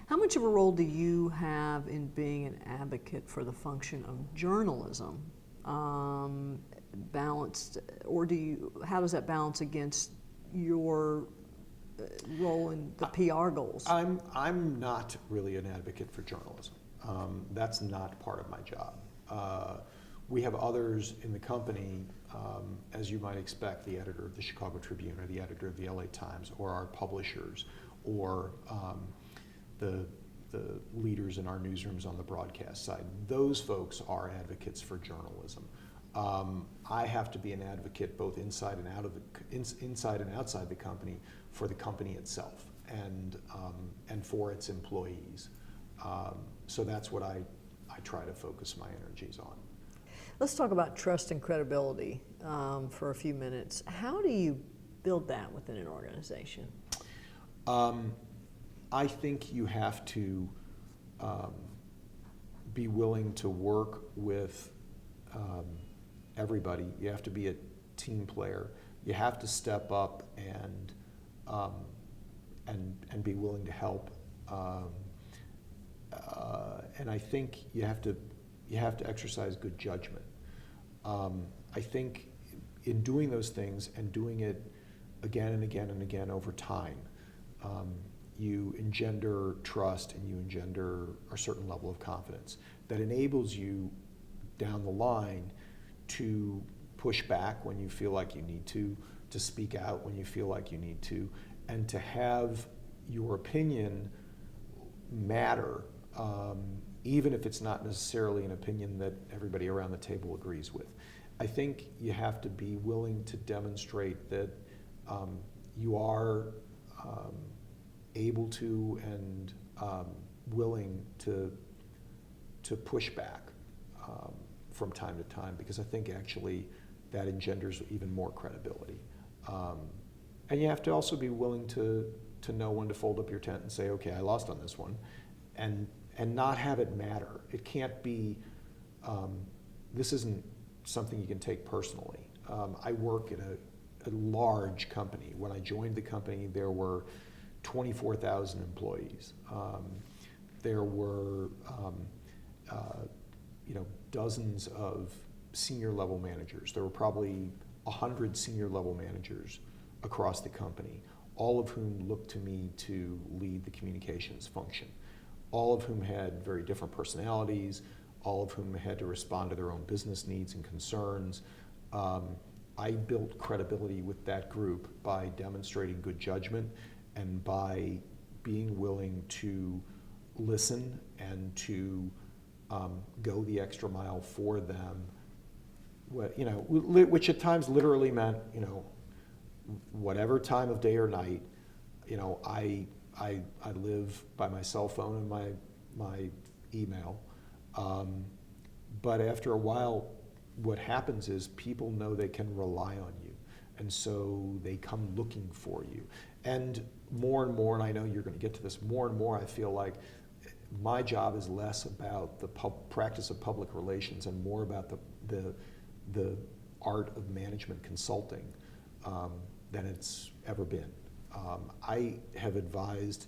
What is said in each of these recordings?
How much of a role do you have in being an advocate for the function of journalism? Balanced, or how does that balance against your role in the PR goals? I'm not really an advocate for journalism. That's not part of my job. We have others in the company, as you might expect, the editor of the Chicago Tribune or the editor of the LA Times, or our publishers, or the leaders in our newsrooms on the broadcast side. Those folks are advocates for journalism. I have to be an advocate both inside and outside the company for the company itself and for its employees. So that's what I try to focus my energies on. Let's talk about trust and credibility for a few minutes. How do you build that within an organization? I think you have to be willing to work with everybody. You have to be a team player. You have to step up and be willing to help. And I think you have to exercise good judgment. I think in doing those things and doing it again and again and again over time, you engender trust and you engender a certain level of confidence that enables you down the line to push back when you feel like you need to speak out when you feel like you need to, and to have your opinion matter, even if it's not necessarily an opinion that everybody around the table agrees with. I think you have to be willing to demonstrate that you are able to and willing to push back from time to time, because I think actually that engenders even more credibility. And you have to also be willing to know when to fold up your tent and say, okay, I lost on this one, and not have it matter. It can't be, this isn't something you can take personally. I work in a large company. When I joined the company, there were 24,000 employees. There were dozens of senior level managers. There were probably 100 senior level managers across the company, all of whom looked to me to lead the communications function, all of whom had very different personalities, all of whom had to respond to their own business needs and concerns. I built credibility with that group by demonstrating good judgment and by being willing to listen and to go the extra mile for them, which at times literally meant, whatever time of day or night, I live by my cell phone and my email. But after a while, what happens is people know they can rely on you, and so they come looking for you. And more, and I know you're going to get to this, more and more I feel like my job is less about the practice of public relations and more about the art of management consulting than it's ever been. I have advised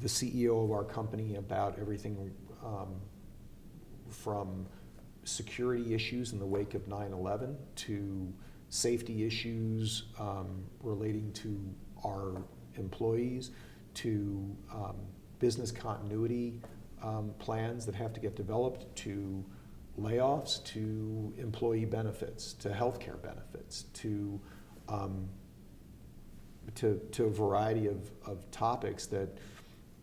the CEO of our company about everything from security issues in the wake of 9/11 to safety issues relating to our employees, to business continuity plans that have to get developed, to layoffs, to employee benefits, to healthcare benefits, to a variety of topics that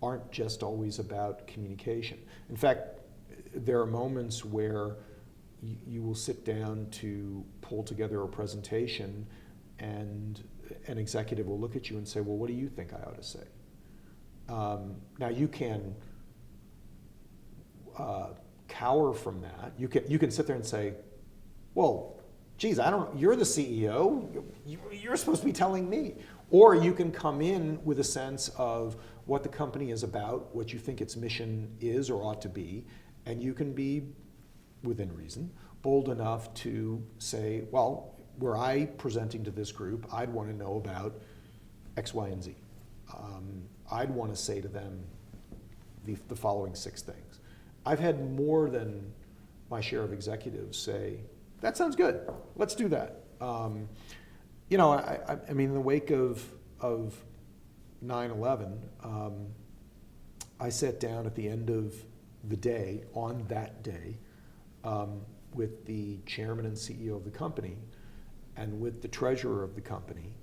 aren't just always about communication. In fact, there are moments where you will sit down to pull together a presentation and an executive will look at you and say, well, what do you think I ought to say? Now you can cower from that. You can sit there and say, well, geez, you're the CEO, you're supposed to be telling me. Or you can come in with a sense of what the company is about, what you think its mission is or ought to be, and you can be, within reason, bold enough to say, well, were I presenting to this group, I'd want to know about X, Y, and Z. I'd want to say to them the following 6 things. I've had more than my share of executives say, that sounds good, let's do that. You know, I mean, in the wake of 9/11, I sat down at the end of the day, on that day, with the chairman and CEO of the company and with the treasurer of the company.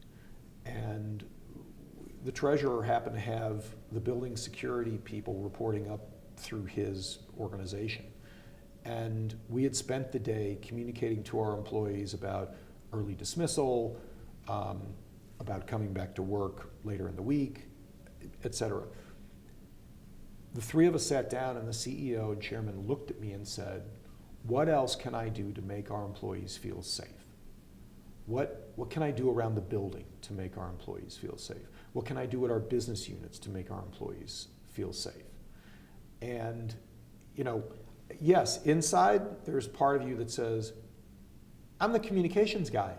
And the treasurer happened to have the building security people reporting up through his organization. And we had spent the day communicating to our employees about early dismissal, about coming back to work later in the week, et cetera. The 3 of us sat down and the CEO and chairman looked at me and said, what else can I do to make our employees feel safe? What can I do around the building to make our employees feel safe? What can I do at our business units to make our employees feel safe? And, you know, yes, inside there's part of you that says, I'm the communications guy.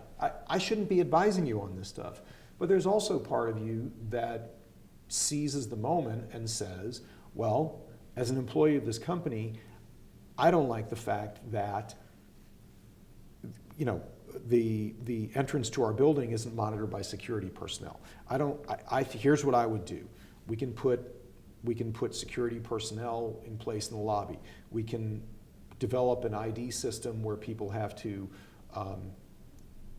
I shouldn't be advising you on this stuff. But there's also part of you that seizes the moment and says, well, as an employee of this company, I don't like the fact that, you know, the entrance to our building isn't monitored by security personnel. Here's what I would do. We can put security personnel in place in the lobby. We can develop an ID system where people have to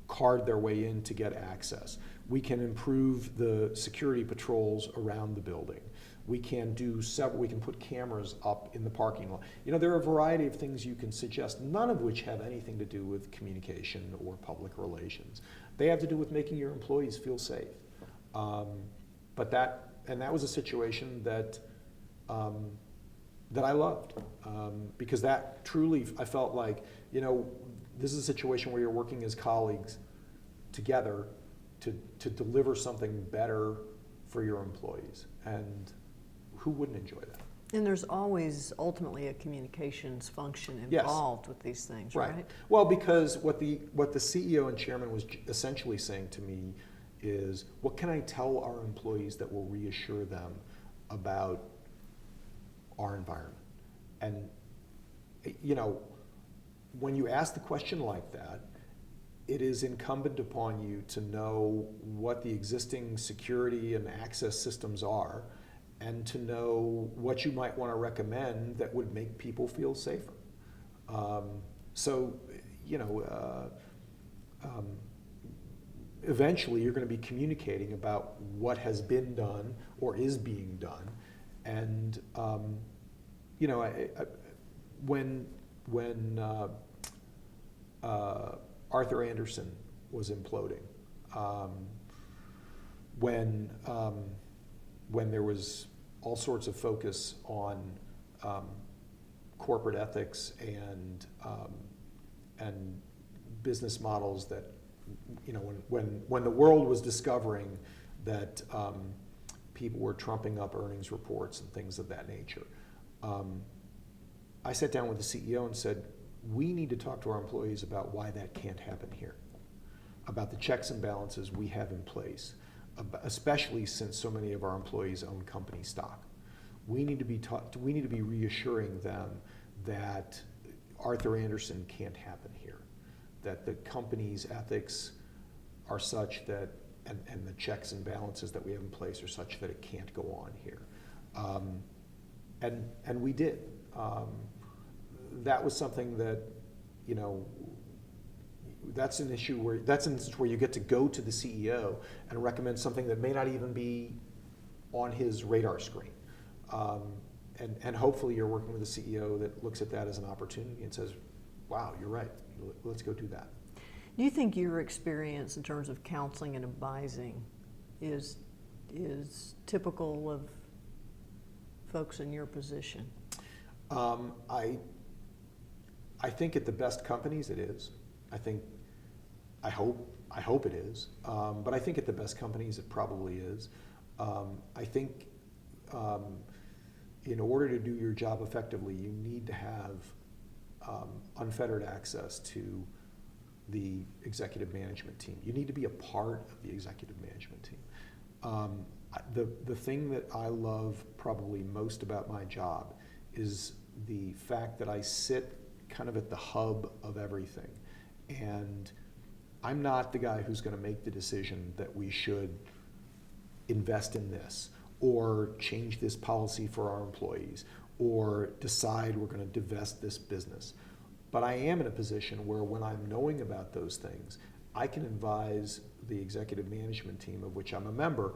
card their way in to get access. We can improve the security patrols around the building. We can put cameras up in the parking lot. You know, there are a variety of things you can suggest, none of which have anything to do with communication or public relations. They have to do with making your employees feel safe. But that was a situation that I loved, because that truly, I felt like, you know, this is a situation where you're working as colleagues together to deliver something better for your employees. And who wouldn't enjoy that? And there's always ultimately a communications function involved with these things, right? Well, because what the CEO and chairman was essentially saying to me is, what can I tell our employees that will reassure them about our environment? And, you know, when you ask the question like that, it is incumbent upon you to know what the existing security and access systems are, and to know what you might want to recommend that would make people feel safer. So, you know, eventually you're going to be communicating about what has been done or is being done. And, you know, when Arthur Andersen was imploding, when there was all sorts of focus on corporate ethics and business models that, you know, when the world was discovering that people were trumping up earnings reports and things of that nature, I sat down with the CEO and said, we need to talk to our employees about why that can't happen here, about the checks and balances we have in place, especially since so many of our employees own company stock. We need to be reassuring them that Arthur Andersen can't happen here, that the company's ethics are such that, and the checks and balances that we have in place are such that it can't go on here. And we did. That was something that, you know, that's an issue where, that's an instance where you get to go to the CEO and recommend something that may not even be on his radar screen. And hopefully you're working with a CEO that looks at that as an opportunity and says, wow, you're right, let's go do that. Do you think your experience in terms of counseling and advising is typical of folks in your position? I think at the best companies it is. I hope it is. But I think at the best companies it probably is. I think in order to do your job effectively, you need to have unfettered access to the executive management team. You need to be a part of the executive management team. The thing that I love probably most about my job is the fact that I sit kind of at the hub of everything. And I'm not the guy who's going to make the decision that we should invest in this or change this policy for our employees or decide we're going to divest this business. But I am in a position where when I'm knowing about those things, I can advise the executive management team, of which I'm a member,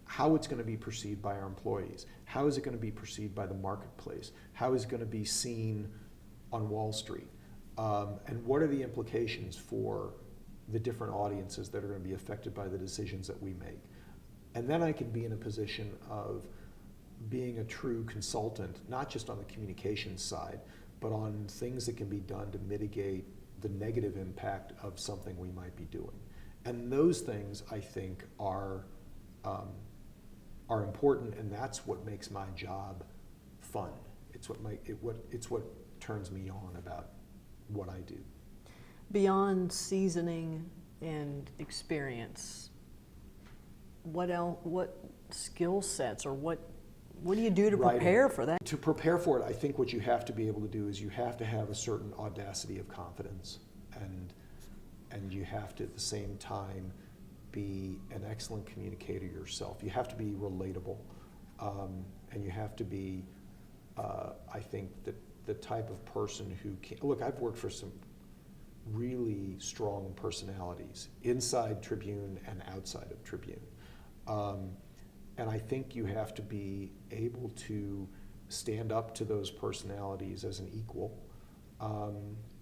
how it's going to be perceived by our employees. How is it going to be perceived by the marketplace? How is it going to be seen on Wall Street? And what are the implications for the different audiences that are going to be affected by the decisions that we make? And then I can be in a position of being a true consultant, not just on the communications side, but on things that can be done to mitigate the negative impact of something we might be doing. And those things, I think, are important, and that's what makes my job fun. It's what turns me on about what I do. Beyond seasoning and experience, what else? What skill sets, or what do you do to prepare for that? To prepare for it, I think what you have to be able to do is you have to have a certain audacity of confidence, and you have to at the same time be an excellent communicator yourself. You have to be relatable, and you have to be, I think, the type of person who can, look, I've worked for some really strong personalities inside Tribune and outside of Tribune. And I think you have to be able to stand up to those personalities as an equal,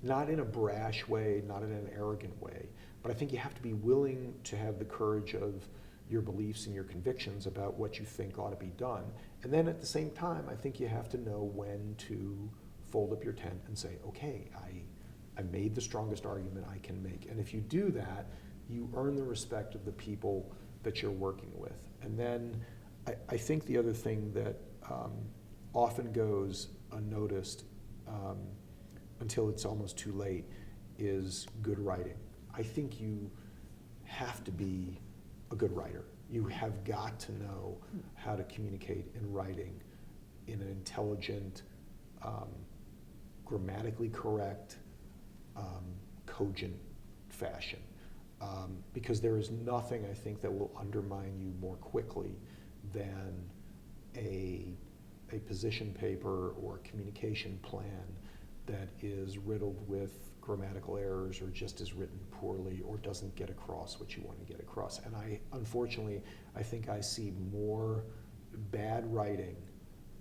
not in a brash way, not in an arrogant way, but I think you have to be willing to have the courage of your beliefs and your convictions about what you think ought to be done. And then at the same time, I think you have to know when to fold up your tent and say, okay, I made the strongest argument I can make. And if you do that, you earn the respect of the people that you're working with. And then I think the other thing that often goes unnoticed until it's almost too late is good writing. I think you have to be a good writer. You have got to know how to communicate in writing in an intelligent, grammatically correct, cogent fashion. Because there is nothing, I think, that will undermine you more quickly than a position paper or a communication plan that is riddled with grammatical errors or just is written poorly or doesn't get across what you want to get across. And unfortunately, I think I see more bad writing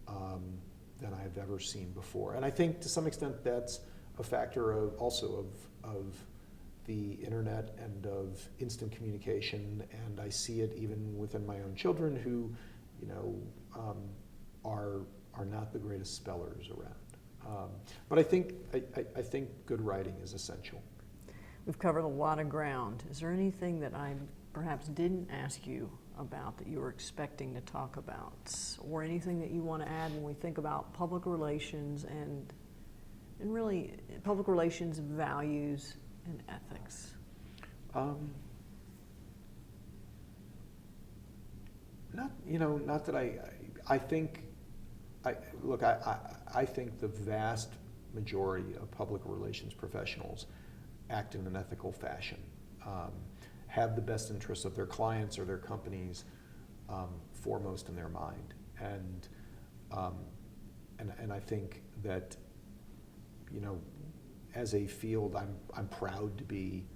than I've ever seen before. And I think to some extent that's a factor of the internet and of instant communication, and I see it even within my own children who, are not the greatest spellers around. But I think good writing is essential. We've covered a lot of ground. Is there anything that I perhaps didn't ask you about that you were expecting to talk about, or anything that you want to add when we think about public relations and really public relations values and ethics? Not that I think, I think the vast majority of public relations professionals act in an ethical fashion, have the best interests of their clients or their companies foremost in their mind, and I think that, as a field, I'm proud to be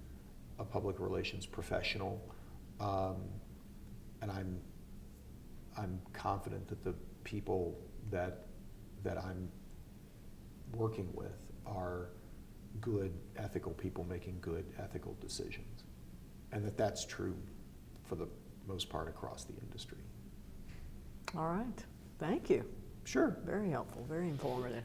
a public relations professional, and I'm confident that the people that I'm working with are good, ethical people making good, ethical decisions, and that's true for the most part across the industry. All right. Thank you. Sure. Very helpful, very informative.